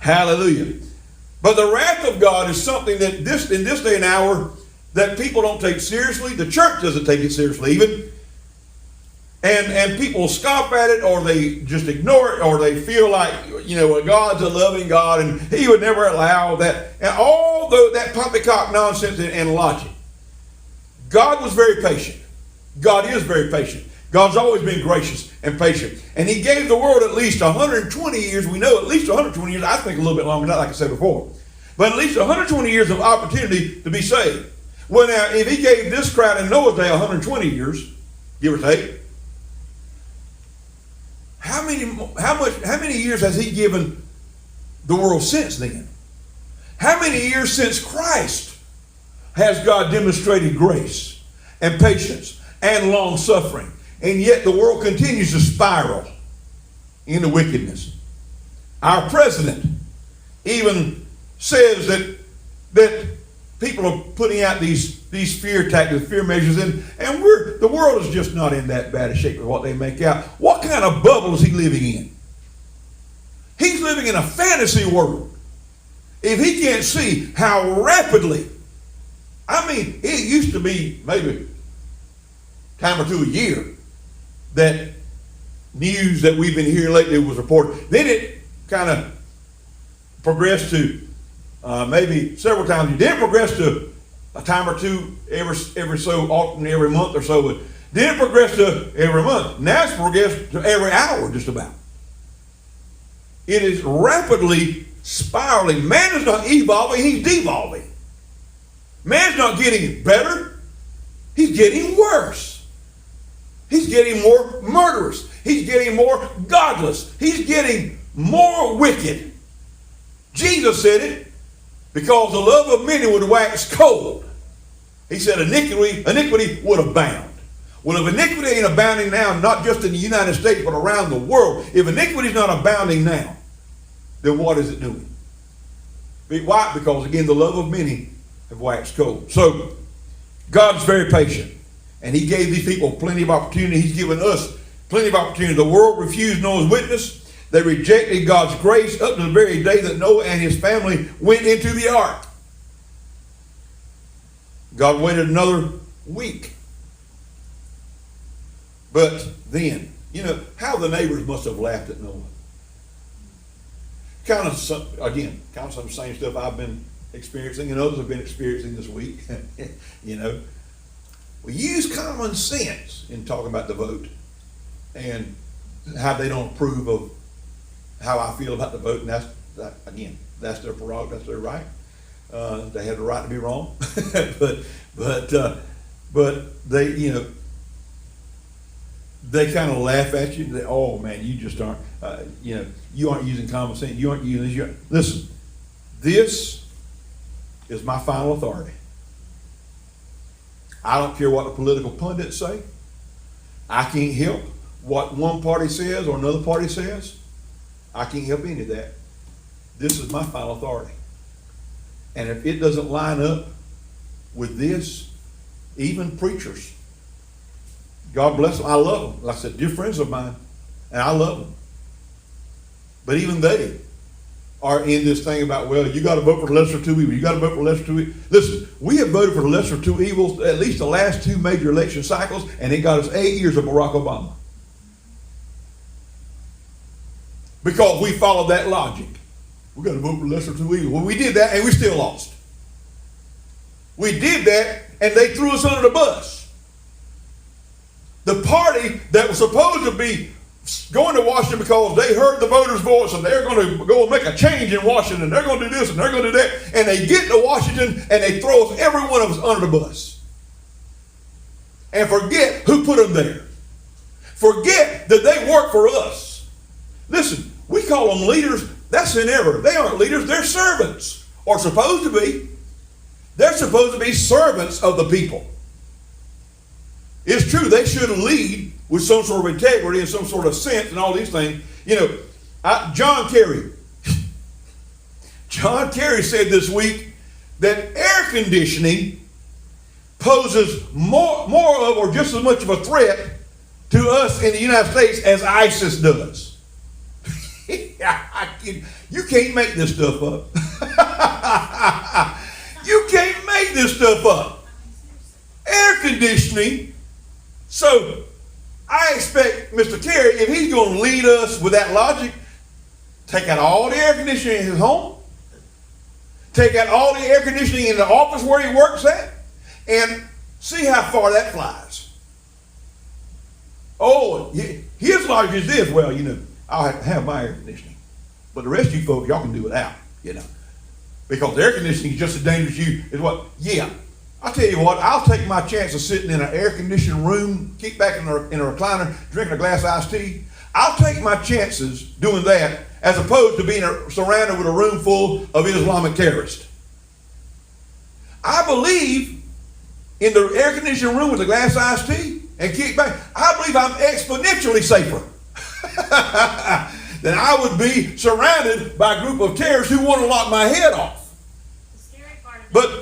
Hallelujah. But the wrath of God is something that in this day and hour that people don't take seriously. The church doesn't take it seriously even. And people scoff at it, or they just ignore it, or they feel like, God's a loving God and he would never allow that. And all that poppycock nonsense and logic. God was very patient. God is very patient. God's always been gracious and patient. And he gave the world at least 120 years. We know at least 120 years. I think a little bit longer than that, like I said before. But at least 120 years of opportunity to be saved. Well, now, if he gave this crowd in Noah's day 120 years, give or take, how many years has he given the world since then? How many years since Christ has God demonstrated grace and patience and long suffering? And yet the world continues to spiral into wickedness. Our president even says that people are putting out these fear tactics, fear measures, and the world is just not in that bad a shape of what they make out. What kind of bubble is he living in? He's living in a fantasy world. If he can't see how rapidly, it used to be maybe a time or two a year that news that we've been hearing lately was reported. Then it kind of progressed to maybe several times. It didn't progress to a time or two every so often, every month or so. But then it progressed to every month. Now it's progressed to every hour, just about. It is rapidly spiraling. Man is not evolving, he's devolving. Man's not getting better, he's getting worse. He's getting more murderous. He's getting more godless. He's getting more wicked. Jesus said it, because the love of many would wax cold. He said iniquity would abound. Well, if iniquity ain't abounding now, not just in the United States, but around the world, if iniquity is not abounding now, then what is it doing? Why? Because, again, the love of many have waxed cold. So, God's very patient. And he gave these people plenty of opportunity. He's given us plenty of opportunity. The world refused Noah's witness. They rejected God's grace up to the very day that Noah and his family went into the ark. God waited another week. But then, how the neighbors must have laughed at Noah. Kind of some same stuff I've been experiencing and others have been experiencing this week. We use common sense in talking about the vote and how they don't approve of how I feel about the vote, and that's their prerogative, that's their right. They have the right to be wrong, but they kind of laugh at you. Oh man, you just aren't, you aren't using common sense. You aren't using. Listen, this is my final authority. I don't care what the political pundits say. I can't help what one party says or another party says. I can't help any of that. This is my final authority. And if it doesn't line up with this, even preachers, God bless them. I love them. Like I said, dear friends of mine, and I love them. But even they are in this thing about, well, you got to vote for the lesser of two evils. You got to vote for the lesser of two evils. Listen, we have voted for the lesser of two evils at least the last two major election cycles, and it got us 8 years of Barack Obama. Because we followed that logic. We got to vote for the lesser of two evils. Well, we did that, and we still lost. We did that, and they threw us under the bus. The party that was supposed to be going to Washington because they heard the voters' voice and they're going to go and make a change in Washington, they're going to do this and they're going to do that, and they get to Washington and they throw us, every one of us, under the bus. And forget who put them there. Forget that they work for us. Listen, we call them leaders. That's in error. They aren't leaders, they're servants, or supposed to be. They're supposed to be servants of the people. It's true, they should lead with some sort of integrity and some sort of sense and all these things. John Kerry said this week that air conditioning poses more of, or just as much of a threat to us in the United States as ISIS does. You can't make this stuff up. You can't make this stuff up. Air conditioning. So I expect Mr. Terry, if he's going to lead us with that logic, take out all the air conditioning in his home, take out all the air conditioning in the office where he works at, and see how far that flies. Oh, his logic is this: well, I'll have to have my air conditioning, but the rest of you folks, y'all can do without, because air conditioning is just as dangerous as you. Is what? Yeah. I'll tell you what, I'll take my chance of sitting in an air-conditioned room, kick back in a recliner, drinking a glass of iced tea. I'll take my chances doing that as opposed to being surrounded with a room full of Islamic terrorists. I believe in the air-conditioned room with a glass of iced tea and kick back. I believe I'm exponentially safer than I would be surrounded by a group of terrorists who want to lock my head off. But